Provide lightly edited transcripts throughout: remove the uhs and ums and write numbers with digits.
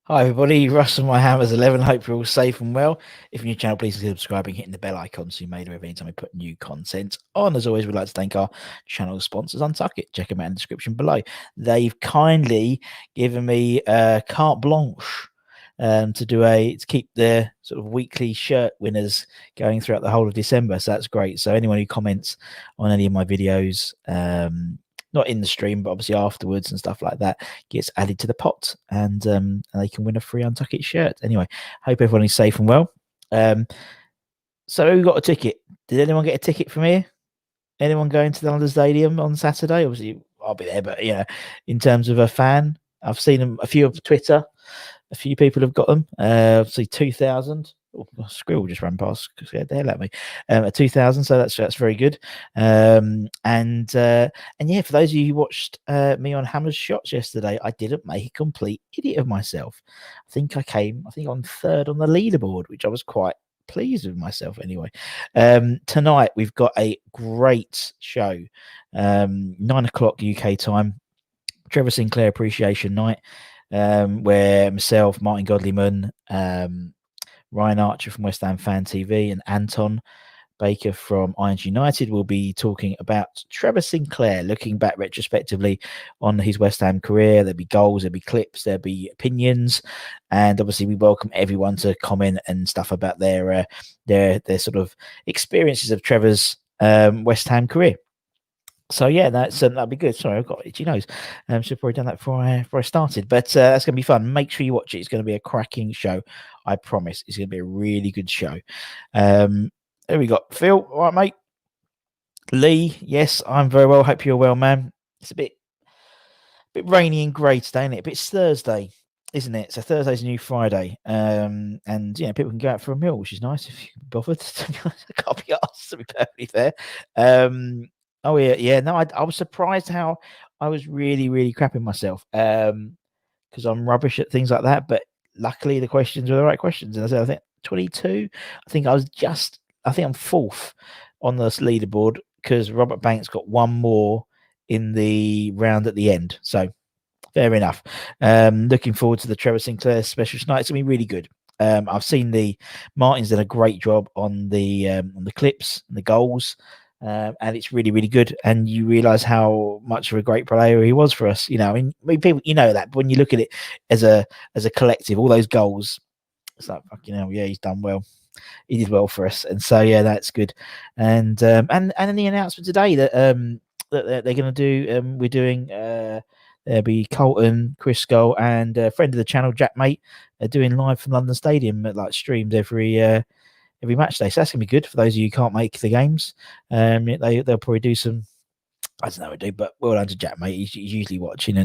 Hi everybody, Russ and my Hammers 11. Hope you're all safe and well. If you're new to the channel, please consider subscribing, hitting the bell icon so you're made aware of any time we put new content on. As always, we'd like to thank our channel sponsors, Untuck It. Check them out in the description below. They've kindly given me carte blanche to keep their sort of weekly shirt winners going throughout the whole of December. So that's great. So anyone who comments on any of my videos, not in the stream, but obviously afterwards and stuff like that, gets added to the pot, and they can win a free Untuck It shirt. Anyway, hope everyone is safe and well. So who got a ticket? Did anyone get a ticket from here? Anyone going to the London Stadium on Saturday? Obviously, I'll be there, but in terms of a fan, I've seen them a few on Twitter. A few people have got them. Obviously, 2,000. Oh, Squirrel just ran past. Scared the hell out of me. At 2,000, so that's very good. And yeah, for those of you who watched me on Hammer's Shots yesterday, I didn't make a complete idiot of myself. I think on third on the leaderboard, which I was quite pleased with myself anyway. Tonight we've got a great show. 9 o'clock UK time. Trevor Sinclair Appreciation Night, where myself, Martin Godlyman, Ryan Archer from West Ham Fan TV, and Anton Baker from Irons United will be talking about Trevor Sinclair, looking back retrospectively on his West Ham career. There'll be goals, there'll be clips, there'll be opinions, and obviously we welcome everyone to comment and stuff about their sort of experiences of Trevor's West Ham career. So yeah, that'd be good. Sorry, I've got itchy nose. Should have probably done that before I started. But that's gonna be fun. Make sure you watch it. It's gonna be a cracking show. I promise. It's gonna be a really good show. Here we got Phil. All right, mate. Lee, yes, I'm very well. Hope you're well, man. It's a bit rainy and grey today, isn't it? But it's Thursday, isn't it? So Thursday's a new Friday. And people can go out for a meal, which is nice if you're bothered. To be honest, I can't be asked, to be perfectly fair. Oh yeah. No, I was surprised how I was really, really crapping myself. Because I'm rubbish at things like that. But luckily the questions were the right questions. And I said, I think 22. I think I'm fourth on the leaderboard because Robert Banks got one more in the round at the end. So fair enough. Looking forward to the Trevor Sinclair special tonight. It's gonna be really good. I've seen Martin's done a great job on the clips and the goals. And it's really, really good. And you realise how much of a great player he was for us. I mean, people, that, but when you look at it as a collective, all those goals, it's like, fucking hell, yeah, he's done well. He did well for us, and so yeah, that's good. And then the announcement today that they're going to do, we're doing. There'll be Colton, Chris Skull, and a friend of the channel, Jack Mate, doing live from London Stadium, like streamed every match day. So that's gonna be good for those of you who can't make the games. They'll probably do some. I don't know what I do, but well done to Jack, mate. He's usually watching,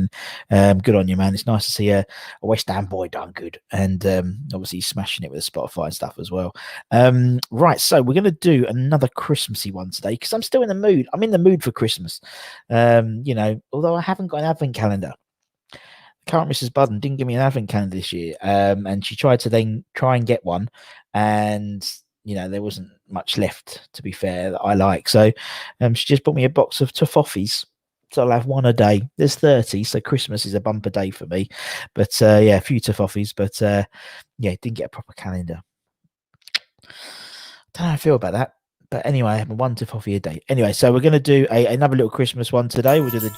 and good on you, man. It's nice to see a West Ham boy done good, and obviously he's smashing it with the Spotify and stuff as well. Right, so we're going to do another Christmassy one today because I'm still in the mood. I'm in the mood for Christmas. Although I haven't got an advent calendar. Current Mrs. Budden didn't give me an advent calendar this year, and she tried to then try and get one, and there wasn't much left, to be fair, that I like. So she just bought me a box of toffees. So I'll have one a day. There's 30, so Christmas is a bumper day for me. But a few toffees. But didn't get a proper calendar. Don't know how I feel about that. But anyway, I have one toffee a day. Anyway, so we're going to do another little Christmas one today. We'll do the...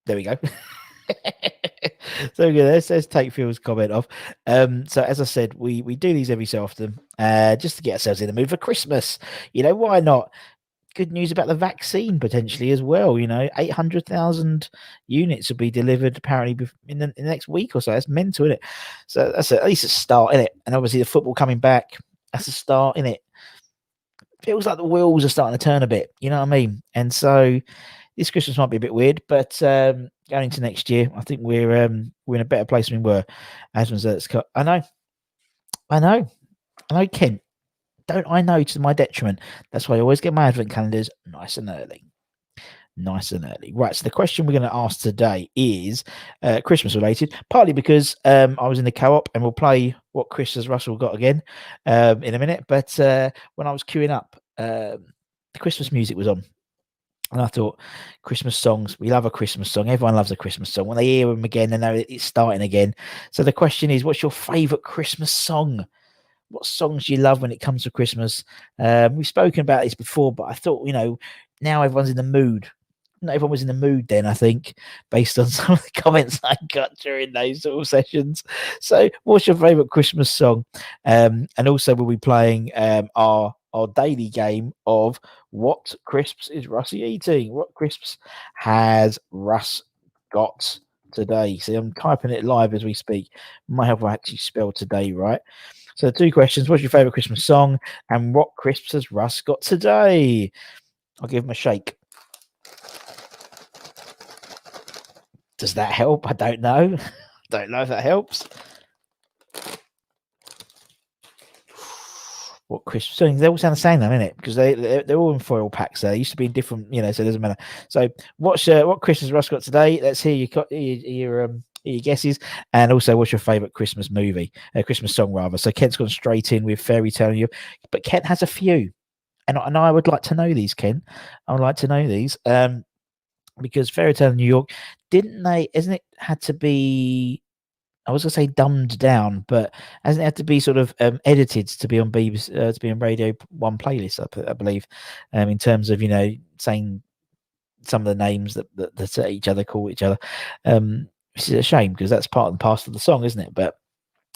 There we go. So good. Let's take Phil's comment off. So as I said, we do these every so often, just to get ourselves in the mood for Christmas. Why not? Good news about the vaccine potentially as well. 800,000 units will be delivered apparently in the next week or so. That's mental, isn't it? So that's at least a start, isn't it? And obviously the football coming back, that's a start, isn't it? Feels like the wheels are starting to turn a bit. You know what I mean? And so this Christmas might be a bit weird, but going into next year, I think we're in a better place than we were. I know, Kent. Don't I know, to my detriment? That's why I always get my advent calendars nice and early. nice and early. Right. So the question we're going to ask today is Christmas related, partly because I was in the co-op, and we'll play What Christmas Russell Got again in a minute. But when I was queuing up, the Christmas music was on. And I thought, Christmas songs, we love a Christmas song. Everyone loves a Christmas song. When they hear them again, they know it's starting again. So the question is, what's your favourite Christmas song? What songs do you love when it comes to Christmas? We've spoken about this before, but I thought, now everyone's in the mood. Not everyone was in the mood then, I think, based on some of the comments I got during those sort of sessions. So what's your favourite Christmas song? And also we'll be playing our daily game of what crisps is Russie eating? What crisps has Russ got today? See, I'm typing it live as we speak. Might have actually spelled today right. So 2 questions. What's your favourite Christmas song? And what crisps has Russ got today? I'll give him a shake. Does that help? I don't know. Don't know if that helps. What crisps? So they all sound the same, though, innit? Because they're all in foil packs. They used to be different, so it doesn't matter. So what crisps has Russ got today? Let's hear your guesses, and also what's your favourite Christmas movie, Christmas song rather. So Kent's gone straight in with Fairy Tale New York, but Kent has a few, and I would like to know these, Ken. I would like to know these, because Fairy Tale New York, isn't it had to be? I was gonna say dumbed down, but hasn't it had to be sort of edited to be on BBC, to be on Radio 1 playlist? I believe, in terms of saying some of the names that each other call each other, which is a shame because that's part and parcel of the song, isn't it? But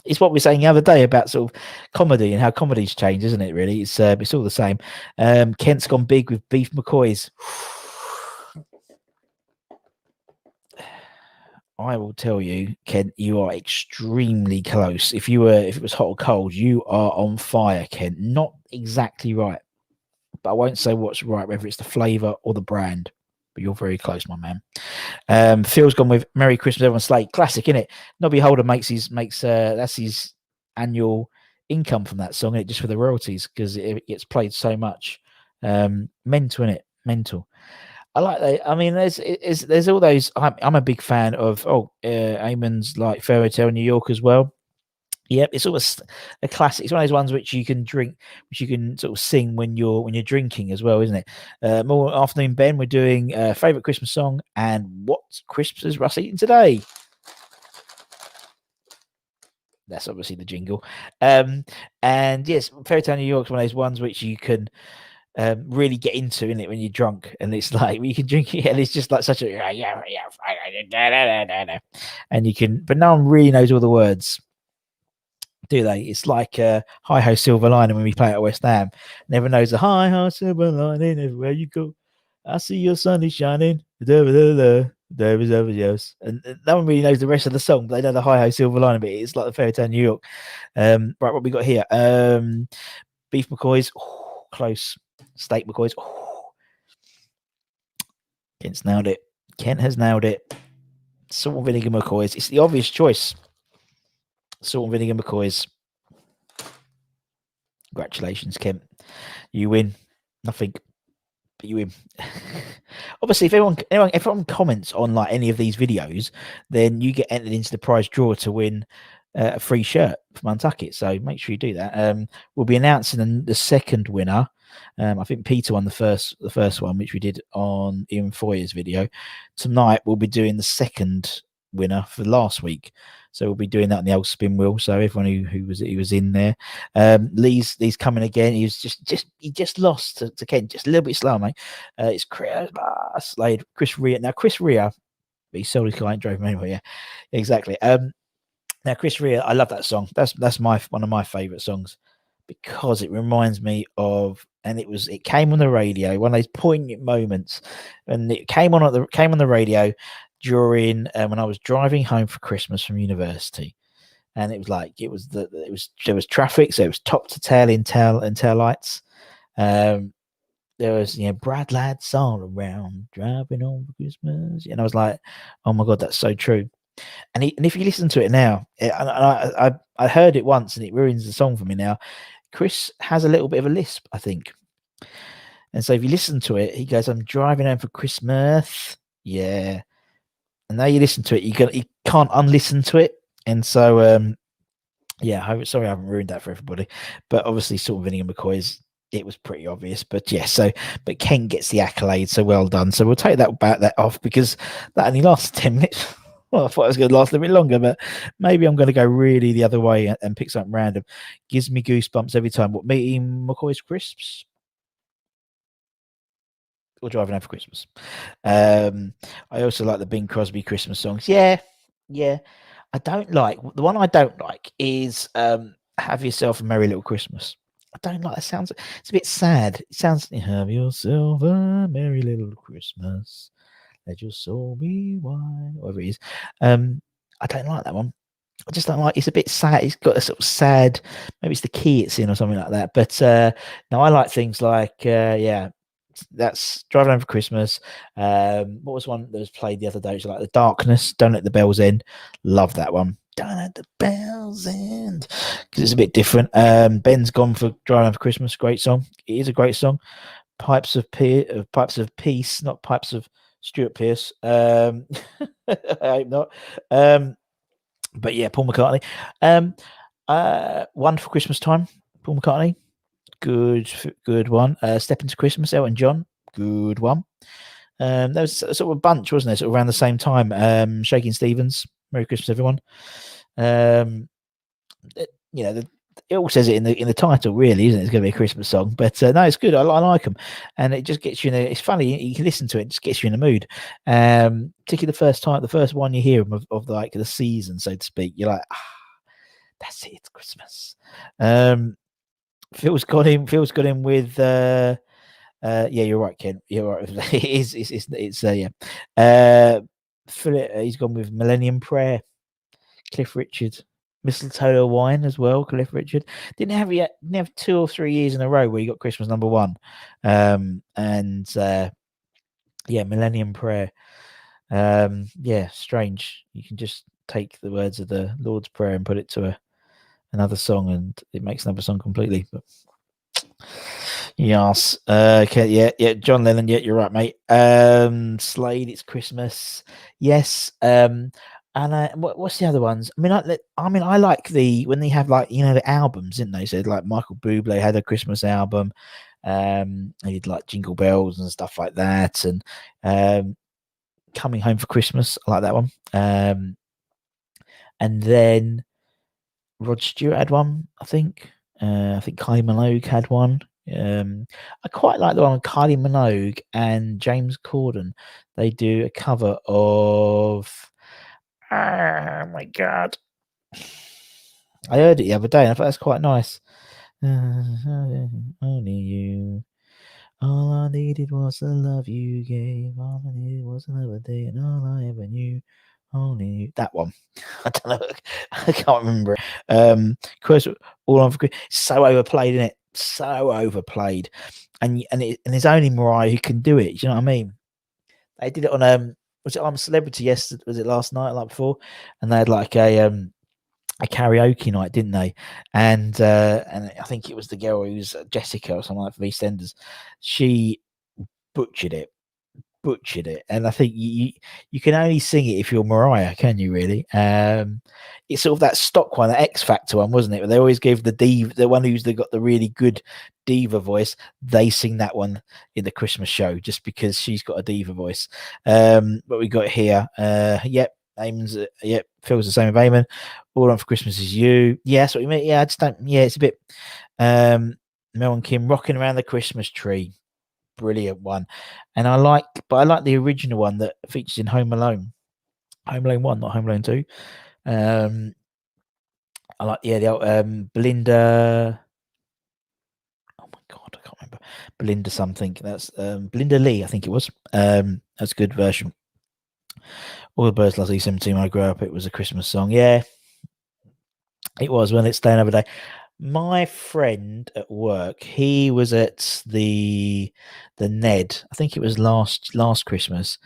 it's what we were saying the other day about sort of comedy and how comedy's changed, isn't it? Really, it's all the same. Kent's gone big with Beef McCoys. I will tell you, Kent, you are extremely close. If it was hot or cold, you are on fire, Kent. Not exactly right, but I won't say what's right, whether it's the flavour or the brand. But you're very close, my man. Phil's gone with Merry Christmas, Everyone Slate. Classic, innit? Nobby Holder makes that's his annual income from that song, innit? Just for the royalties, because it gets played so much. Mental, innit? Mental. I like that. I mean, there's all those. I'm a big fan of Eamon's like Fairy Tale New York as well. Yep, it's almost a classic. It's one of those ones which you can drink, which you can sort of sing when you're drinking as well, isn't it? More afternoon, Ben. We're doing favorite Christmas song and what crisps is Russ eating today? That's obviously the jingle. And yes, Fairy Tale New York is one of those ones which you can really get into, in it when you're drunk, and it's like you can drink it, and it's just like such a and you can, but no one really knows all the words, do they? It's like Hi Ho Silver Lining when we play at West Ham. Never knows the Hi Ho Silver Lining everywhere you go. I see your sun is shining. There is everybody else, and no one really knows the rest of the song, but they know the Hi Ho Silver Lining bit. It's like the Fairy Tale New York. Right, what we got here? Beef McCoys, close. Steak McCoys. Kent's nailed it. Kent has nailed it. Salt and vinegar McCoys. It's the obvious choice. Salt and vinegar McCoys. Congratulations, Kent. You win. Nothing, but you win. Obviously, if everyone comments on like any of these videos, then you get entered into the prize draw to win a free shirt from Untucket. So make sure you do that. We'll be announcing the second winner. I think Peter won the first one, which we did on Ian Foyer's video. Tonight we'll be doing the second winner for last week, so we'll be doing that on the old spin wheel. So everyone who was in there. Lee's coming again. He just lost to Kent, just a little bit slow, mate. It's Chris Rea. Now Chris Rea, he sold his client, drove him anyway. Yeah, exactly. Now Chris Rea, I love that song. That's one of my favourite songs, because it reminds me of, and it came on the radio, one of those poignant moments, and it came on the radio during when I was driving home for Christmas from university, and it was there was traffic, so it was top to tail in tail lights. There was Brad lads all around driving home for Christmas, and I was like, oh my god, that's so true. And if you listen to it now, I heard it once and it ruins the song for me now. Chris has a little bit of a lisp, I think. And so if you listen to it, he goes, "I'm driving home for Christmas." Yeah. And now you listen to it, you can't unlisten to it. And so, yeah, sorry I haven't ruined that for everybody. But obviously, sort of Vinny and McCoy's, it was pretty obvious. But yeah, but Ken gets the accolade, so well done. So we'll take that off because that only lasts 10 minutes. Well, I thought it was going to last a bit longer, but maybe I'm going to go really the other way and pick something random. Gives me goosebumps every time. What, me eating McCoy's crisps? Or driving home for Christmas. I also like the Bing Crosby Christmas songs. Yeah. I don't like the one I don't like is "Have Yourself a Merry Little Christmas." I don't like that. Sounds it's a bit sad. It sounds "Have yourself a merry little Christmas. Let your soul be white," whatever it is. I don't like that one. I just don't like. It's a bit sad. It's got a sort of sad. Maybe it's the key it's in or something like that. But no, I like things like yeah. That's Driving Home for Christmas. What was one that was played the other day? It was like The Darkness, Don't Let the Bells End. Love that one. Don't let the bells end. Because it's a bit different. Ben's Gone for Driving Home for Christmas. Great song. It is a great song. Pipes of Peace, not Pipes of Stuart Pearce. I hope not. But yeah, Paul McCartney. One for Christmas Time, Paul McCartney. Good one. Step Into Christmas, Elton John. Good one. There was sort of a bunch, wasn't there? Sort of around the same time. Shaking Stevens, Merry Christmas, everyone. It all says it in the title, really, isn't it? It's going to be a Christmas song, but no, it's good. I like them, and it just gets you in. It's funny. You can listen to it; it just gets you in the mood. Particularly the first one you hear of like the season, so to speak. You're like, that's it. It's Christmas. Phil's got him with. Yeah, you're right, Ken. You're right. It's yeah. Philip, he's gone with Millennium Prayer. Cliff Richard. Mistletoe Wine as well, Cliff Richard. Didn't have 2 or 3 years in a row where you got Christmas number one. Yeah, Millennium Prayer. Yeah, strange. You can just take the words of the Lord's Prayer and put it to another song, and it makes another song completely. But yes, okay, yeah, John Lennon. Yeah, you're right, mate. Slade, It's Christmas. Yes. And what's the other ones? I mean, I like when they have like the albums, didn't they? So like Michael Bublé had a Christmas album. He did like Jingle Bells and stuff like that, and Coming Home for Christmas. I like that one. And then Rod Stewart had one, I think. I think Kylie Minogue had one. I quite like the one with Kylie Minogue and James Corden. They do a cover of. Oh my god! I heard it the other day, and I thought that's quite nice. Only you. All I needed was the love you gave. All I needed was another day, and all I ever knew. Only you. That one. I don't know. I can't remember it. Chris, all on for so overplayed, isn't it? So overplayed, and there's only Mariah who can do it. Do you know what I mean? They did it on was it I'm a Celebrity yesterday? Was it last night, like before? And they had like a karaoke night, didn't they? And I think it was the girl who's Jessica or something like from EastEnders. She butchered it, and I think you can only sing it if you're Mariah, can you really? It's sort of that stock one, that X Factor one, wasn't it? But they always gave the diva, the one who's got the really good diva voice, they sing that one in the Christmas show just because she's got a diva voice. But we got here, yep, Eamon's, yep, feels the same with Eamon. All on for Christmas Is You. Yeah, that's what you mean. Yeah, I just don't. Yeah, it's a bit. Mel and Kim Rocking Around the Christmas Tree. Brilliant one, and I like the original one that features in Home Alone 1, not Home Alone 2. I like the old Belinda. Oh my god, I can't remember Belinda something. That's Belinda Lee, I think it was. That's a good version. All the Birds Last E17 when I grew up. It was a Christmas song. Yeah, it was when it's staying over day. My friend at work, he was at the Ned. I think it was last Christmas,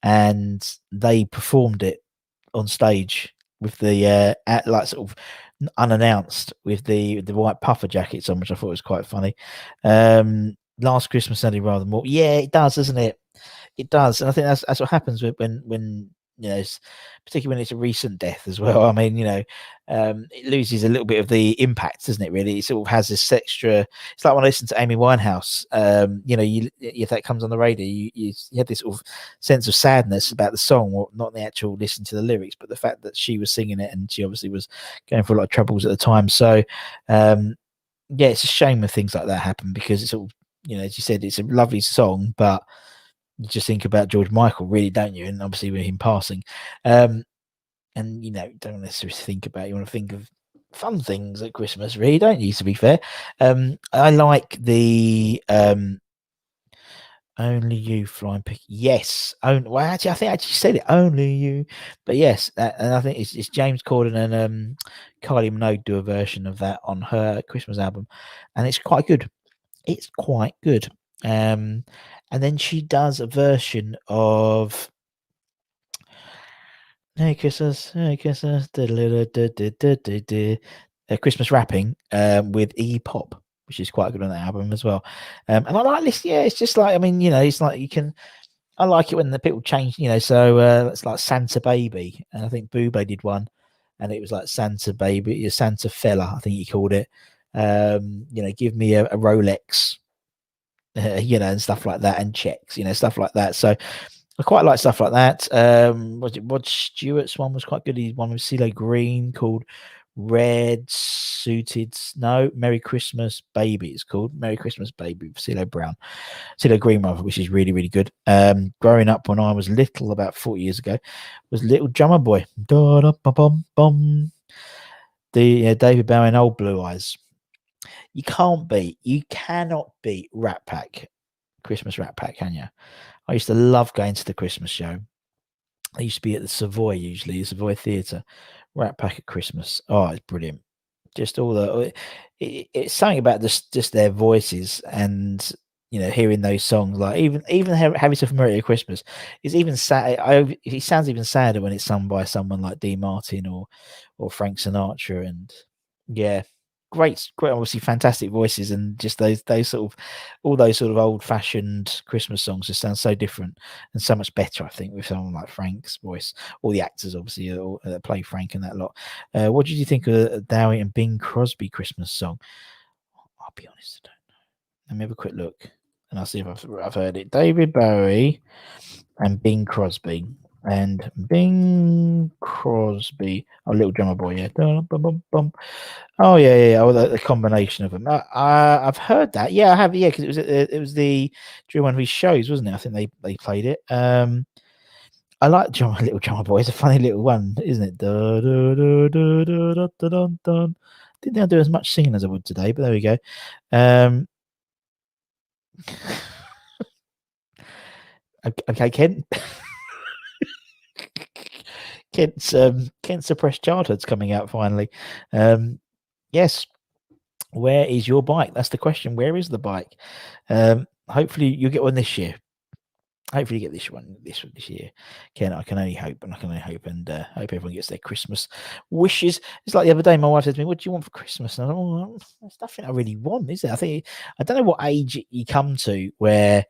and they performed it on stage with the like sort of unannounced with the white puffer jackets on, which I thought was quite funny. Last Christmas Sunday rather more. Yeah, it does, doesn't it? It does, and I think that's what happens when particularly when it's a recent death as well. I mean, it loses a little bit of the impact, doesn't it? Really, it sort of has this extra. It's like when I listen to Amy Winehouse. If that comes on the radio, you have this sort of sense of sadness about the song, or not the actual listen to the lyrics, but the fact that she was singing it, and she obviously was going through a lot of troubles at the time. So, it's a shame when things like that happen, because it's all, as you said, it's a lovely song, but you just think about George Michael, really, don't you? And obviously with him passing, and don't necessarily think about. You want to think of fun things at Christmas, really, don't you? To be fair, I like the Only You Flying Pig. Yes, well, actually, I think I actually said it. Only You, but yes, and I think it's James Corden and Kylie Minogue do a version of that on her Christmas album, and it's quite good. It's quite good. And then she does a version of Hey Christmas, Christmas rapping with E-pop, which is quite good on that album as well. And I like this. Yeah, it's just like, I mean, it's like you can. I like it when the people change. So it's like Santa Baby, and I think Boobay did one, and it was like Santa Baby, Santa Fella, I think he called it. Give me a Rolex, and stuff like that, and checks, stuff like that. So I quite like stuff like that. Rod Stewart's one was quite good. He one with CeeLo Green called Red Suited Snow. Merry Christmas Baby. It's called Merry Christmas Baby with CeeLo Green rather, which is really, really good. Growing up when I was little, about 40 years ago, was Little Drummer Boy. The David Bowie and Old Blue Eyes. You cannot beat Rat Pack, Christmas Rat Pack, can you? I used to love going to the Christmas show. I used to be at the Savoy, usually, the Savoy Theatre. Rat Pack at Christmas. Oh, it's brilliant. Just all it's something about just their voices, and hearing those songs, like even Have Yourself a Merry Christmas is even sad. It sounds even sadder when it's sung by someone like Dean Martin or Frank Sinatra, and yeah, great, obviously fantastic voices, and just those sort of all those sort of old fashioned Christmas songs just sound so different and so much better, I think, with someone like Frank's voice. All the actors obviously that play Frank and that lot. What did you think of Dowie and Bing Crosby Christmas song? I'll be honest, I don't know. Let me have a quick look, and I'll see if I've heard it. David Bowie and Bing Crosby. And Bing Crosby, Little Drummer Boy, yeah. Oh yeah. Oh, the combination of them. I've heard that. Yeah, I have. Yeah, because it was during one of his shows, wasn't it? I think they played it. I like Little Drummer Boy. It's a funny little one, isn't it? Didn't think I'd do as much singing as I would today, but there we go. Okay, Kent. Kent's Suppressed Childhood's coming out finally. Yes. Where is your bike? That's the question. Where is the bike? Hopefully you'll get one this year. Hopefully you get this one this year. I can only hope, and hope everyone gets their Christmas wishes. It's like the other day, my wife said to me, "What do you want for Christmas?" And I thought, there's nothing I really want, is there? I don't know what age you come to where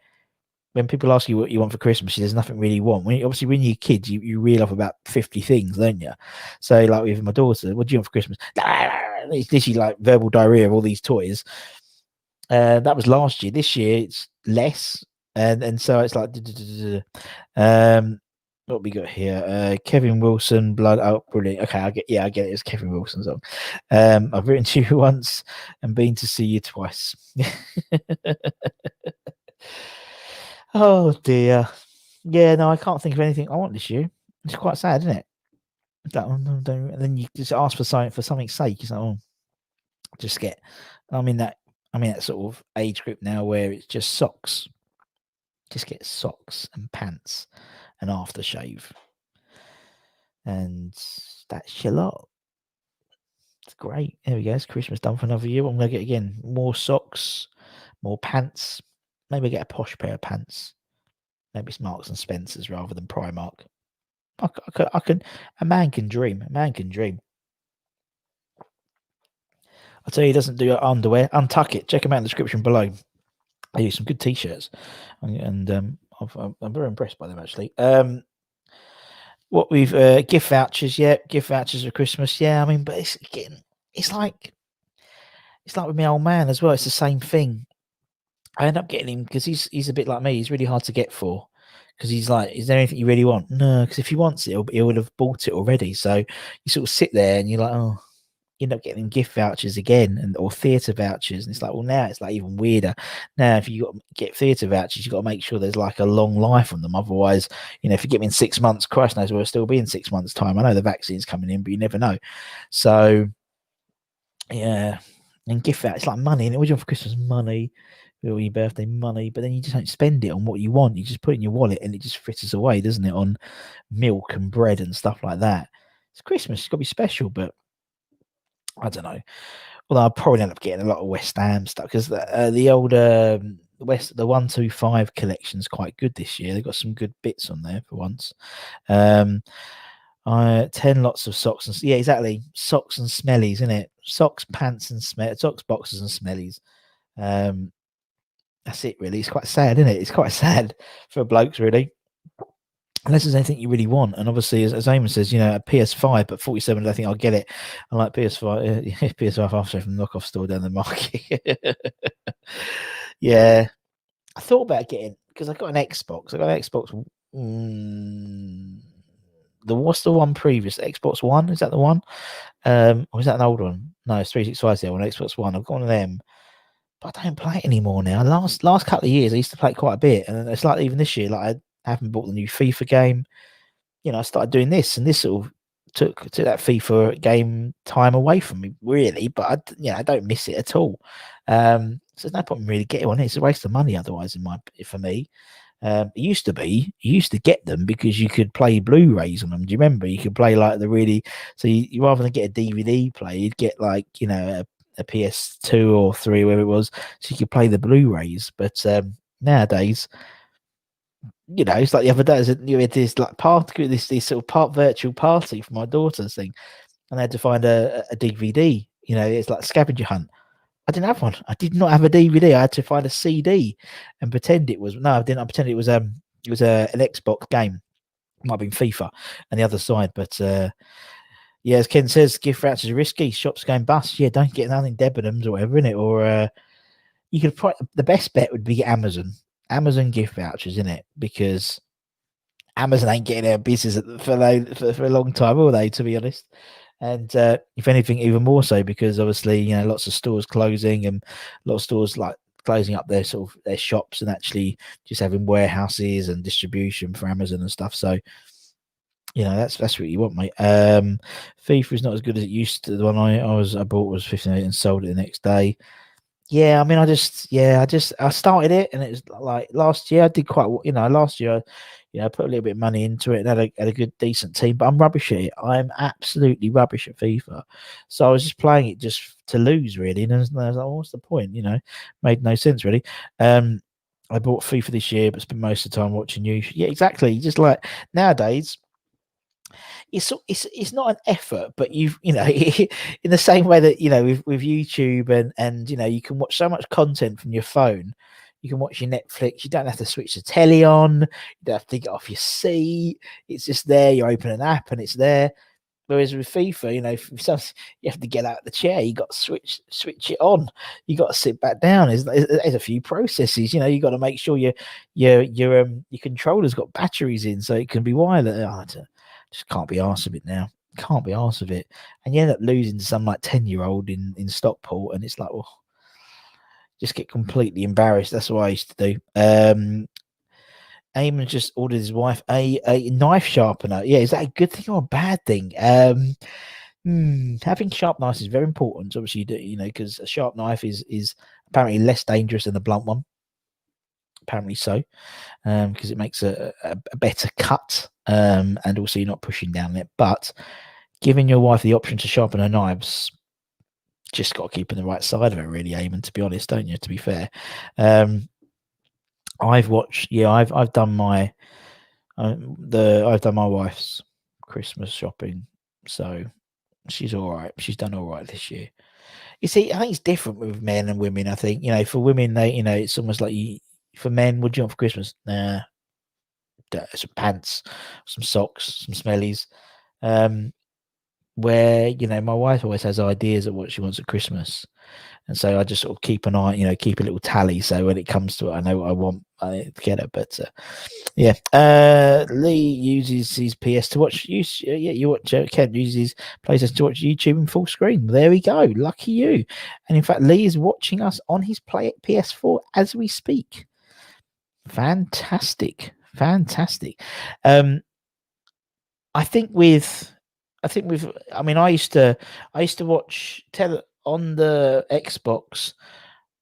when people ask you what you want for Christmas, there's nothing really you want. When you're kids, you reel off about 50 things, don't you? So like with my daughter, what do you want for Christmas? It's literally like verbal diarrhea of all these toys. That was last year. This year it's less, and so it's like what we got here? Kevin Wilson, Blood. Oh, brilliant. Okay, I get it. It's Kevin Wilson's song. I've written to you once and been to see you twice. Oh dear. Yeah, no, I can't think of anything I want this year. It's quite sad, isn't it? Like, oh, no, don't. And then you just ask for something's sake. It's like, oh, just get. I'm in that sort of age group now where it's just socks. Just get socks and pants and aftershave, and that's your lot. It's great. There we go. It's Christmas done for another year. What I'm gonna get again? More socks, more pants. Maybe get a posh pair of pants. Maybe it's Marks and Spencers rather than Primark. I can. A man can dream. A man can dream. I'll tell you, he doesn't do underwear. Untuck It. Check him out in the description below. They use some good t-shirts, and I'm very impressed by them actually. What we've gift vouchers, yeah, gift vouchers for Christmas, yeah. I mean, but it's like with my old man as well. It's the same thing. I end up getting him because he's a bit like me. He's really hard to get for because he's like, is there anything you really want? No, because if he wants it, he would have bought it already. So you sort of sit there and you're like, oh, you end up getting gift vouchers again or theatre vouchers, and it's like, well, now it's like even weirder. Now, if you got to get theatre vouchers, you got to make sure there's like a long life on them. Otherwise, if you get me in 6 months, Christ knows where it'll still be in 6 months' time. I know the vaccine's coming in, but you never know. So yeah, and gift vouchers, it's like money, and it was for Christmas money. Or your birthday money, but then you just don't spend it on what you want. You just put it in your wallet and it just fritters away, doesn't it? On milk and bread and stuff like that. It's Christmas, it's got to be special, but I don't know. Although I'll probably end up getting a lot of West Ham stuff because the old the 125 collection's quite good this year. They've got some good bits on there for once. 10 lots of socks and yeah, exactly, socks and smellies, isn't it? Socks, pants, and socks, boxes, and smellies. That's it, really. It's quite sad, isn't it? It's quite sad for blokes, really. Unless there's anything you really want. And obviously, as Eamon says, a PS5, but 47, I think I'll get it. I like PS5, PS5 after from the knockoff store down the market. Yeah. I thought about getting, because I got an Xbox. I got an Xbox. What's the one previous? Xbox One? Is that the one? Or is that an old one? No, it's 365 there on Xbox One. I've got one of them. But I don't play it anymore now. Last couple of years, I used to play it quite a bit, and it's like even this year, like I haven't bought the new FIFA game. I started doing this, and this sort of took that FIFA game time away from me, really. But I don't miss it at all. So there's no point in really getting one. It's a waste of money otherwise, for me. It used to be, you used to get them because you could play Blu-rays on them. Do you remember? You could play like so you rather than get a DVD player, you'd get like, a PS2 or 3, wherever it was, so you could play the Blu-rays. But nowadays, it's like the other day, you had this like party, this sort of part virtual party for my daughter's thing, and I had to find a DVD. It's like scavenger hunt. I didn't have one. I did not have a DVD. I had to find a CD and pretend it was. No, I didn't. I pretended it was an Xbox game. Might have been FIFA and the other side, but yeah, as Ken says, gift vouchers are risky. Shops going bust. Yeah, don't get nothing Debenhams or whatever in it. Or you could the best bet would be Amazon. Amazon gift vouchers in it, because Amazon ain't getting out of business for a long time, will they? To be honest. And if anything, even more so, because obviously, lots of stores closing, and a lot of stores like closing up their sort of their shops and actually just having warehouses and distribution for Amazon and stuff. So, that's what you want, mate. FIFA is not as good as it used to. The one I bought was 58 and sold it the next day. Yeah, I mean, I started it, and it was like last year I did quite, last year, I put a little bit of money into it and had a good, decent team, but I'm rubbish at it. I'm absolutely rubbish at FIFA. So I was just playing it just to lose, really. And I was like, well, what's the point? Made no sense, really. I bought FIFA this year, but spent most of the time watching you. Yeah, exactly. Just like nowadays, it's not an effort, but in the same way that with YouTube and you can watch so much content from your phone. You can watch your Netflix. You don't have to switch the telly on. You don't have to get off your seat. It's just there. You open an app and it's there. Whereas with FIFA, you have to get out of the chair. You got to switch it on. You got to sit back down. There's a few processes. You got to make sure your controller's got batteries in, so it can be wireless. I just can't be arsed of it now. Can't be arsed of it. And you end up losing to some like 10-year-old in Stockport, and it's like, well, just get completely embarrassed. That's what I used to do. Eamon just ordered his wife a knife sharpener. Yeah, is that a good thing or a bad thing? Having sharp knives is very important. Obviously, because a sharp knife is apparently less dangerous than a blunt one. Apparently so, because it makes a better cut, and also you're not pushing down it. But giving your wife the option to sharpen her knives, just got to keep on the right side of it, really, Eamon, to be honest, don't you? To be fair, I've done my wife's Christmas shopping, so she's all right. She's done all right this year. You see, I think it's different with men and women. I think, for women, it's almost like for men, what do you want for Christmas? Some pants, some socks, some smellies. Where, my wife always has ideas of what she wants at Christmas. And so I just sort of keep an eye, keep a little tally. So when it comes to it, I know what I want to get her. But yeah, Lee uses his PS to watch. You watch. Ken uses his PlayStation to watch YouTube in full screen. There we go. Lucky you. And in fact, Lee is watching us on his PS4 as we speak. Fantastic. I think with, I used to watch on the Xbox.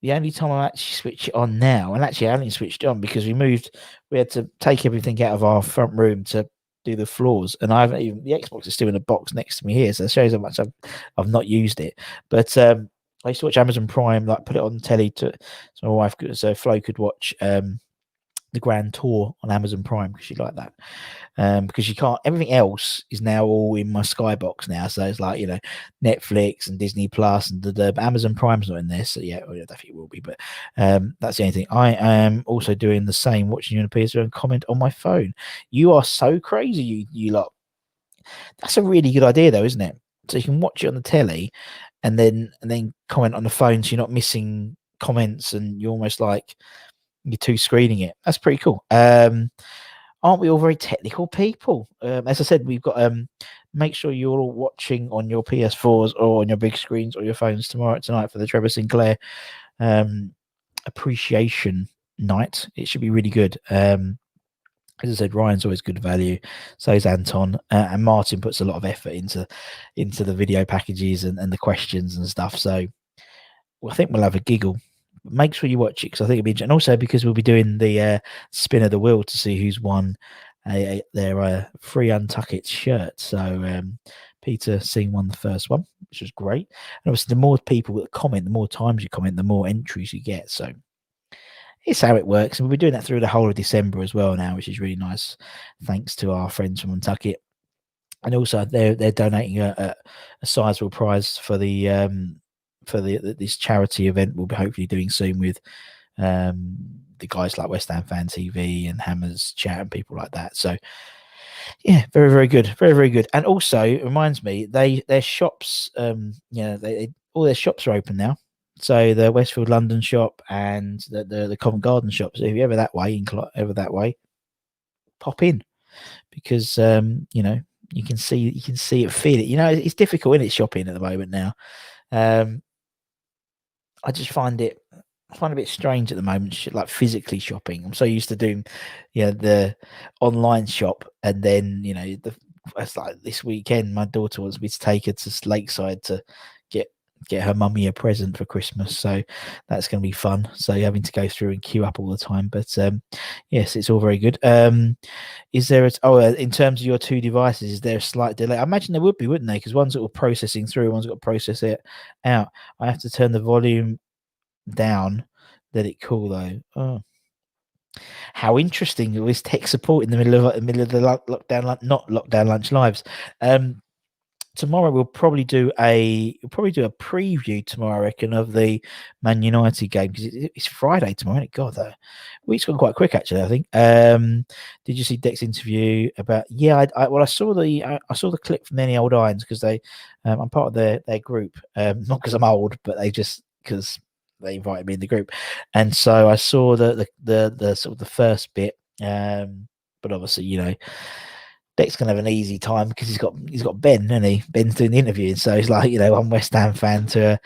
The only time I actually switch it on now, and actually I only switched it on because we had to take everything out of our front room to do the floors, and I haven't even, the Xbox is still in a box next to me here, so it shows how much I've not used it. But I used to watch Amazon Prime, like put it on telly so my wife so Flo could watch the Grand Tour on Amazon Prime because she liked that. Because you can't, everything else is now all in my Skybox now. So it's like, Netflix and Disney Plus and the Amazon Prime's not in there. So yeah, I don't think it will be, but that's the only thing. I am also doing the same, watching you on a PS4 and comment on my phone. You are so crazy, you lot. That's a really good idea though, isn't it? So you can watch it on the telly and then comment on the phone so you're not missing comments and you're almost like you're two screening it. That's pretty cool. Aren't we all very technical people? As I said, we've got make sure you're all watching on your PS4s or on your big screens or your phones tonight for the Trevor Sinclair appreciation night. It should be really good. As I said, Ryan's always good value. So is Anton, and Martin puts a lot of effort into the video packages and the questions and stuff. So I think we'll have a giggle. Make sure you watch it because I think it'll be interesting. And also because we'll be doing the spin of the wheel to see who's won their free Untuckit shirt. So Peter Singh won the first one, which was great. And obviously, the more people that comment, the more times you comment, the more entries you get. So it's how it works. And we'll be doing that through the whole of December as well now, which is really nice. Thanks to our friends from Untuckit. And also, they're donating a sizable prize for this charity event we'll be hopefully doing soon with the guys like West Ham Fan TV and Hammers Chat and people like that. So yeah, very, very good. Very, very good. And also it reminds me, their shops, all their shops are open now. So the Westfield London shop and the Covent Garden shop. So if you're ever that way, pop in because you can see it, feel it. It's difficult, isn't it, shopping at the moment now. I just find it a bit strange at the moment, like physically shopping. I'm so used to doing, the online shop, and then it's like this weekend. My daughter wants me to take her to Lakeside to get her mummy a present for Christmas, so that's going to be fun. So having to go through and queue up all the time, but yes, it's all very good. Is there in terms of your two devices, is there a slight delay? I imagine there would be, wouldn't they? Because one's sort of processing through, one's got to process it out. I have to turn the volume down. Let it cool though. Oh, how interesting! All this tech support in the middle of the lockdown, not lockdown lunch lives. Tomorrow we'll probably do a preview tomorrow, I reckon, of the Man United game because it's Friday tomorrow, isn't it? God, the week's gone quite quick actually. I think. Did you see Deck's interview about? Yeah, I saw the clip from Any Old Irons because I'm part of their group. Not because I'm old, but because they invited me in the group, and so I saw the sort of the first bit. But obviously, Deck's gonna have an easy time because he's got Ben, hasn't he? Ben's doing the interview, so he's like, I'm West Ham fan to a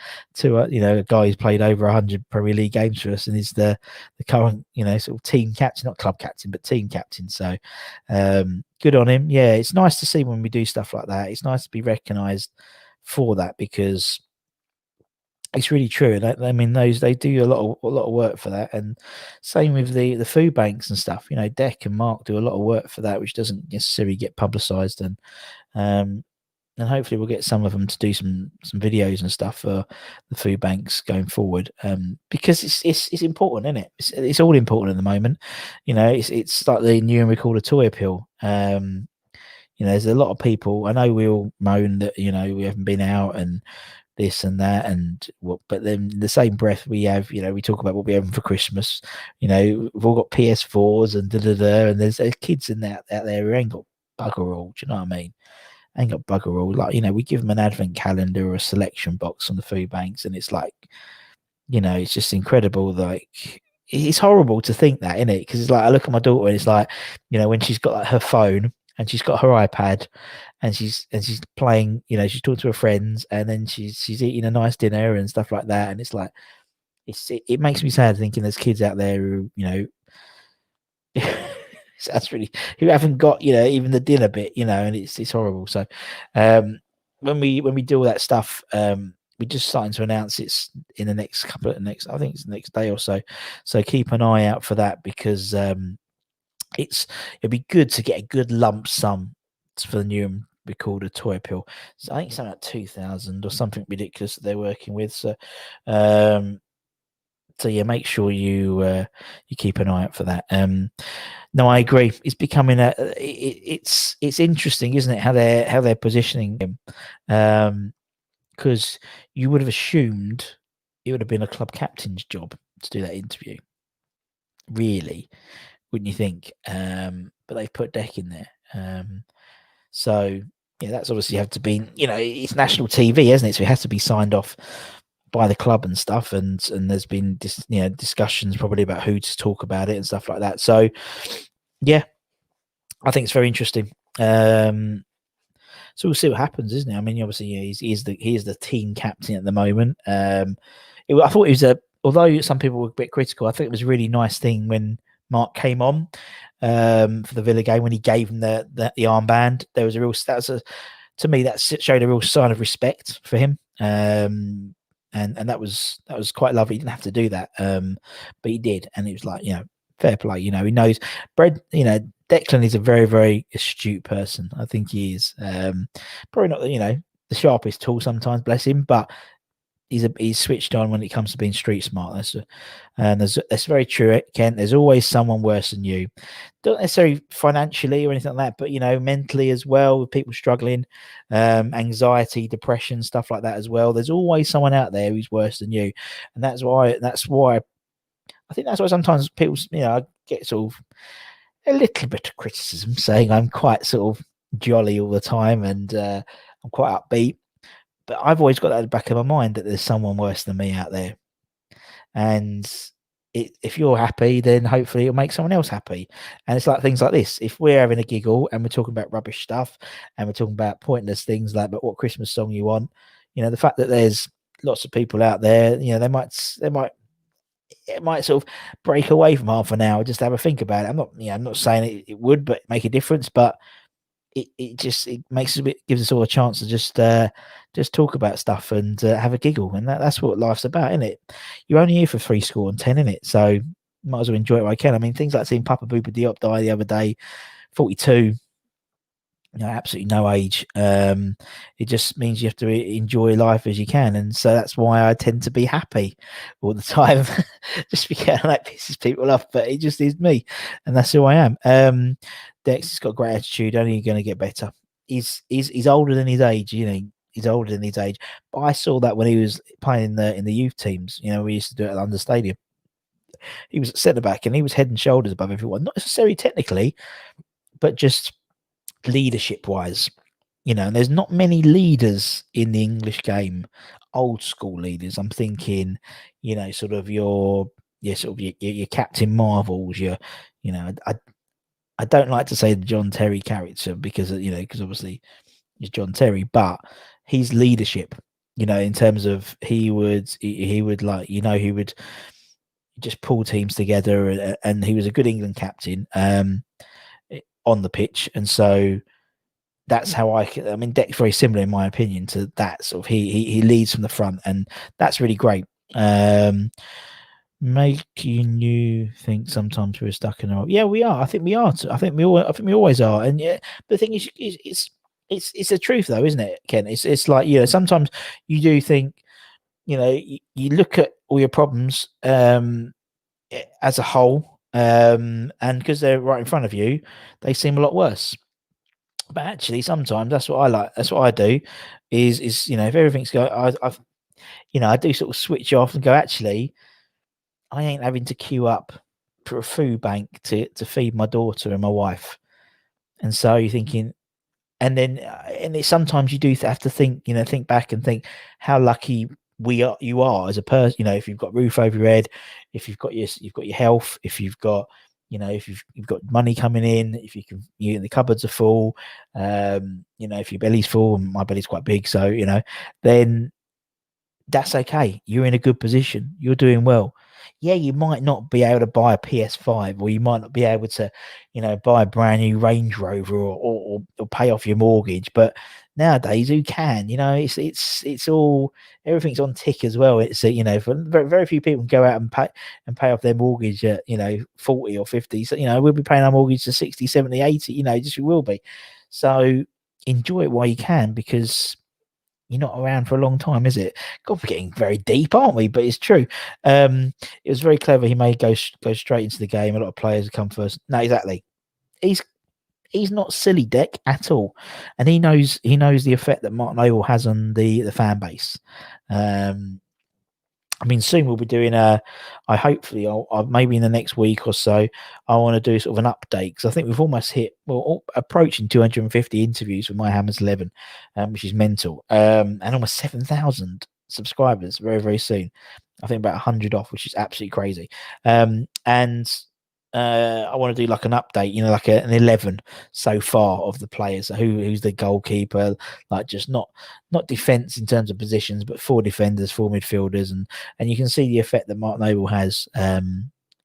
guy who's played over 100 Premier League games for us and is the current sort of team captain, not club captain, but team captain. So good on him. Yeah, it's nice to see when we do stuff like that. It's nice to be recognised for that because it's really true. They do a lot of work for that, and same with the food banks and stuff. Deck and Mark do a lot of work for that, which doesn't necessarily get publicised, and hopefully we'll get some of them to do some videos and stuff for the food banks going forward. Because it's important, isn't it? It's all important at the moment. It's like the new and recall a toy appeal. There's a lot of people. I know we all moan that we haven't been out and this and that and what, but then in the same breath we have, we talk about what we're having for Christmas. We've all got PS4s and and there's kids in there out there who ain't got bugger all. Do you know what I mean? Ain't got bugger all. Like, we give them an advent calendar or a selection box on the food banks, and it's like, it's just incredible. Like, it's horrible to think that, isn't it? Because it's like, I look at my daughter and it's like, when she's got like her phone and she's got her iPad and she's playing, she's talking to her friends, and then she's eating a nice dinner and stuff like that. And it's like, it makes me sad thinking there's kids out there who, that's really, who haven't got, even the dinner bit, and it's horrible. So when we do all that stuff, we're just starting to announce it's in the next I think it's the next day or so. So keep an eye out for that, because it'd be good to get a good lump sum for the new recorder toy pill. So I think it's something like 2,000 or something ridiculous that they're working with. So yeah, make sure you keep an eye out for that. No, I agree. It's becoming it's interesting, isn't it? How they're positioning him, because you would have assumed it would have been a club captain's job to do that interview, really, wouldn't you think? But they've put Deck in there, so yeah, that's obviously have to be, it's national TV, isn't it? So it has to be signed off by the club and stuff, and there's been discussions probably about who to talk about it and stuff like that. So yeah, I think it's very interesting. So we'll see what happens, isn't it? I mean, obviously, he is the team captain at the moment. I thought it was although some people were a bit critical, I think it was a really nice thing when Mark came on for the Villa game, when he gave him the armband. There was to me, that showed a real sign of respect for him. And that was quite lovely. He didn't have to do that, but he did, and it was like, fair play. He knows Declan is a very, very astute person. I think he is. Probably not the sharpest tool sometimes, bless him, but he's switched on when it comes to being street smart. That's very true, Kent. There's always someone worse than you. Don't necessarily financially or anything like that, but mentally as well, with people struggling, anxiety, depression, stuff like that as well. There's always someone out there who's worse than you, and that's why I think that's why sometimes people, I get sort of a little bit of criticism saying I'm quite sort of jolly all the time and I'm quite upbeat. But I've always got that at the back of my mind that there's someone worse than me out there. And if you're happy, then hopefully it'll make someone else happy. And it's like things like this. If we're having a giggle and we're talking about rubbish stuff and we're talking about pointless things like, but what Christmas song you want, the fact that there's lots of people out there, it might sort of break away from half an hour just to have a think about it. I'm not saying it would, but make a difference. But it makes gives us all a chance to just talk about stuff and have a giggle, and that's what life's about, isn't it? You're only here for 3 score and 10, innit? So might as well enjoy it while I can. I mean, things like seeing Papa Boopa Diop die the other day, 42. Absolutely no age. It just means you have to enjoy life as you can, and so that's why I tend to be happy all the time. Just because that pisses people off, but it just is me, and that's who I am. Dex has got great attitude. Only going to get better. He's older than his age. He's older than his age. But I saw that when he was playing in the youth teams. We used to do it at London Stadium. He was at centre back, and he was head and shoulders above everyone. Not necessarily technically, but just leadership wise, and there's not many leaders in the English game, old school leaders. I'm thinking, sort of your Captain Marvels, I don't like to say the John Terry character because obviously he's John Terry, but his leadership, in terms of he would just pull teams together, and he was a good England captain on the pitch, and so that's how I mean, Deck's very similar in my opinion to that sort of. He leads from the front, and that's really great. Making you think sometimes we're stuck in a... Yeah, we are. I think we are. I think we always are. And yeah, but the thing is, it's the truth though, isn't it, Ken? It's like, sometimes you do think, you look at all your problems as a whole, and because they're right in front of you, they seem a lot worse. But actually, sometimes that's what I like. That's what I do. Is if everything's going, I do sort of switch off and go, actually, I ain't having to queue up for a food bank to feed my daughter and my wife. And so you're thinking, and then sometimes you do have to think, think back and think how lucky you are as a person. If you've got roof over your head, if you've got your health, if you've got if you've got money coming in, if the cupboards are full, if your belly's full, and my belly's quite big, so then that's okay. You're in a good position. You're doing well. Yeah, you might not be able to buy a PS5, or you might not be able to, buy a brand new Range Rover, or pay off your mortgage. But nowadays, who can? It's all, everything's on tick as well. It's for very, very few people can go out and pay off their mortgage at 40 or 50. So we'll be paying our mortgage to 60, 70, 80. Just we will be. So enjoy it while you can, because you're not around for a long time, is it? God, we're getting very deep, aren't we? But it's true. It was very clever. He may go straight into the game. A lot of players come first. No, exactly. He's not silly Deck at all, and he knows the effect that Mark Noble has on the fan base. I mean, soon we'll be doing hopefully I'll maybe in the next week or so, I want to do sort of an update, because I think we've almost hit, approaching 250 interviews with My Hammers 11, which is mental, and almost 7,000 subscribers very, very soon. I think about 100 off, which is absolutely crazy. And I want to do like an update, like an 11 so far of the players. So who's the goalkeeper, like just not defense in terms of positions, but 4 defenders, 4 midfielders, and you can see the effect that Mark Noble has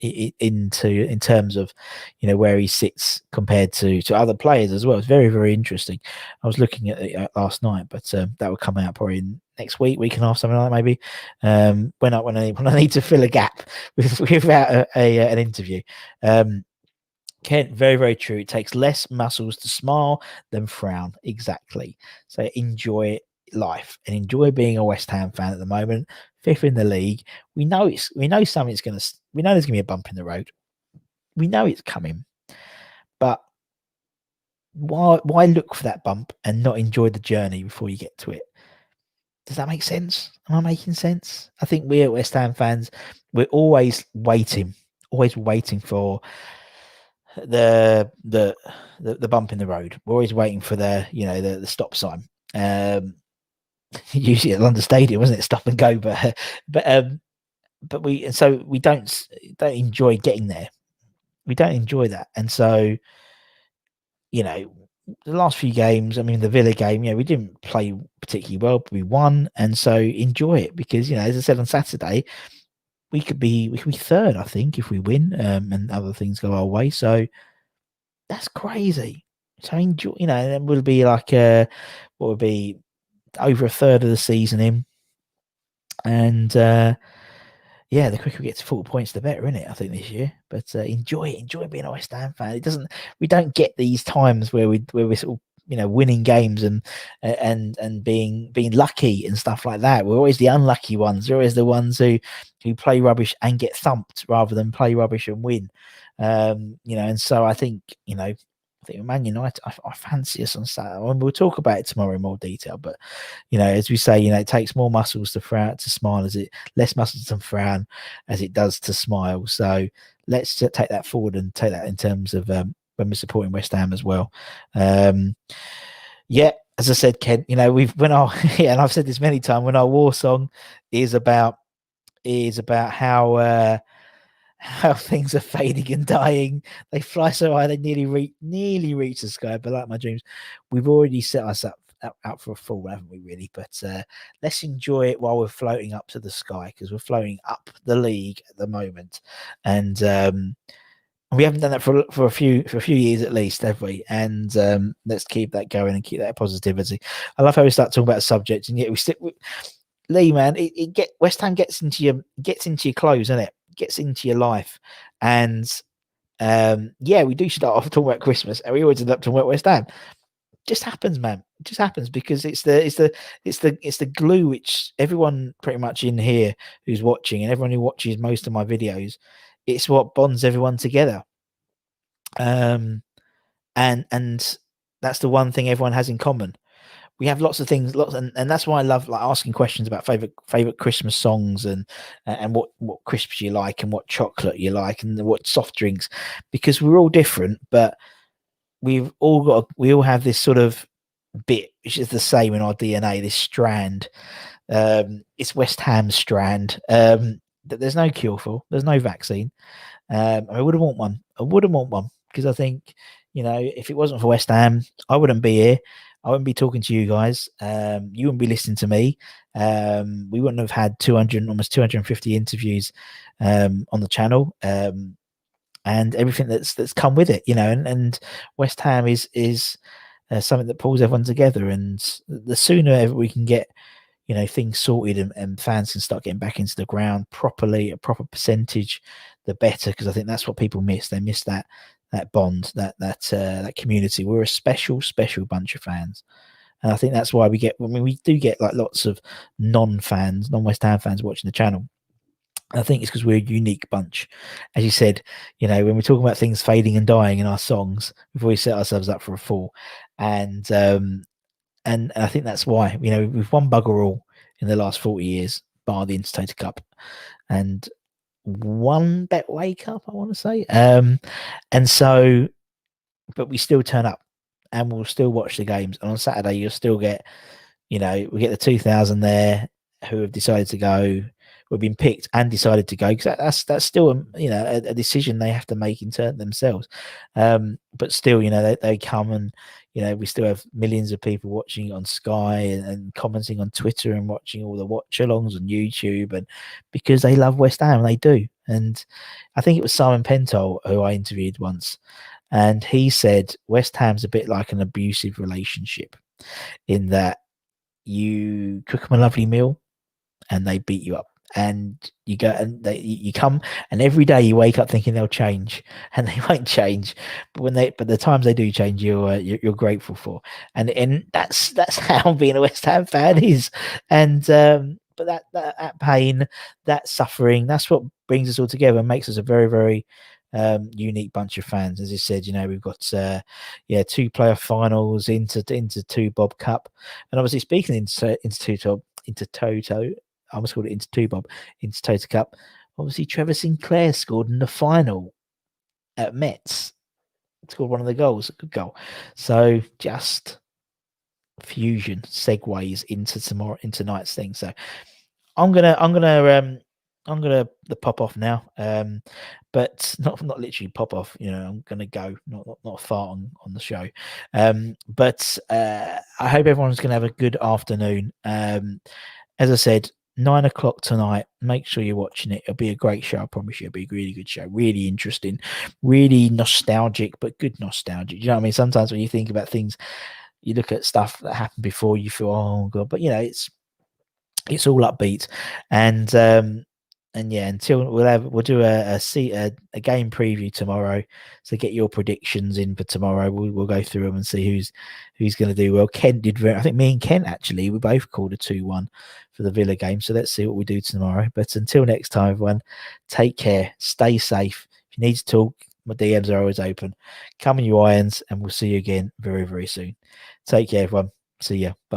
in terms of where he sits compared to other players as well. It's very, very interesting. I was looking at it last night, but that will come out probably next week and a half, something like that, maybe. When I need to fill a gap without an interview. Kent, very, very true. It takes less muscles to smile than frown. Exactly. So enjoy life and enjoy being a West Ham fan at the moment. 5th in the league. We know there's going to be a bump in the road. We know it's coming, but why look for that bump and not enjoy the journey before you get to it? Does that make sense? Am I making sense? I think we at West Ham fans, we're always waiting for the bump in the road. We're always waiting for the stop sign. Usually at London Stadium, wasn't it? Stop and go, but we don't enjoy getting there. We don't enjoy that, and so the last few games, I mean, the Villa game, we didn't play particularly well, but we won, and so enjoy it, because as I said on Saturday, we could be 3rd, I think, if we win, and other things go our way. So that's crazy. So enjoy, then we'll be like what would be over a third of the season in, and the quicker we get to 40 points, the better, isn't it? I think this year. But enjoy being a West Ham fan. We don't get these times where we're sort of winning games and being lucky and stuff like that. We're always the unlucky ones. We're always the ones who play rubbish and get thumped rather than play rubbish and win. And so I think Man United, I fancy us on Saturday. And we'll talk about it tomorrow in more detail. But as we say, it takes more muscles to smile, less muscles to frown as it does to smile. So let's take that forward and take that in terms of when we're supporting West Ham as well. As I said, Ken, and I've said this many times, when our war song is about how things are fading and dying. They fly so high they nearly reach the sky, but like my dreams, we've already set us up for a fall, haven't we, really? But let's enjoy it while we're floating up to the sky, because we're floating up the league at the moment, and we haven't done that for a few years at least, have we? And let's keep that going and keep that positivity. I love how we start talking about a subject, and yet we stick with Lee, man. West Ham gets into your clothes, doesn't it? Gets into your life, and we do start off talking about Christmas, and we always end up talking about West Ham. Just happens, man. It just happens, because it's the glue which everyone pretty much in here who's watching, and everyone who watches most of my videos, it's what bonds everyone together. And that's the one thing everyone has in common. we have lots of things, and that's why I love like asking questions about favorite Christmas songs and what crisps you like and what chocolate you like and what soft drinks, because we're all different, but we all have this sort of bit which is the same in our DNA. This strand, it's West Ham strand that there's no cure for, there's no vaccine. I wouldn't want one. I wouldn't want one because I think, if it wasn't for West Ham, I wouldn't be here. I wouldn't be talking to you guys. You wouldn't be listening to me. We wouldn't have had almost 250 interviews on the channel, and everything that's come with it. And West Ham is something that pulls everyone together. And the sooner ever we can get things sorted and fans can start getting back into the ground properly, a proper percentage, the better, because I think that's what people miss. They miss that bond, that community. We're a special bunch of fans, and I think that's why we do get like lots of non-West Ham fans watching the channel. I think it's because we're a unique bunch. As you said, when we're talking about things fading and dying in our songs, we've always set ourselves up for a fall. And I think that's why, we've won bugger all in the last 40 years, bar the Untitled Cup and one Betway Cup, I want to say. And so, but we still turn up and we'll still watch the games. And on Saturday, you'll still get, we get the 2,000 there who have decided to go, who have been picked and decided to go, because that's still, a decision they have to make in turn themselves. But still, they come and, we still have millions of people watching on Sky and commenting on Twitter and watching all the watch-alongs on YouTube, and because they love West Ham, they do. And I think it was Simon Pentol who I interviewed once, and he said West Ham's a bit like an abusive relationship in that you cook them a lovely meal and they beat you up. And you go and you come, and every day you wake up thinking they'll change, and they won't change. But the times they do change, you're grateful for, and that's how being a West Ham fan is. And but that pain, that suffering, that's what brings us all together and makes us a very, very unique bunch of fans. As I said, we've got 2 playoff finals into 2 Bob Cup, and obviously speaking into Toto. I almost called it into 2 Bob, into Total Cup. Obviously, Trevor Sinclair scored in the final at Metz. Scored one of the goals, a good goal. So just fusion segues into tonight's thing. So I'm gonna pop off now. But not literally pop off. I'm gonna go, not far on the show. But I hope everyone's gonna have a good afternoon. As I said, 9 o'clock tonight. Make sure you're watching it. It'll be a great show. I promise you, it'll be a really good show. Really interesting, really nostalgic, but good nostalgic. You know what I mean? Sometimes when you think about things, you look at stuff that happened before, you feel, oh god, but it's all upbeat. And yeah, until we'll do a game preview tomorrow. So get your predictions in for tomorrow. We'll go through them and see who's going to do well. Kent did I think me and Kent actually, we both called a 2-1 for the Villa game. So let's see what we do tomorrow. But until next time, everyone, take care, stay safe. If you need to talk, my DMs are always open. Come in your irons, and we'll see you again very, very soon. Take care, everyone. See ya. Bye bye.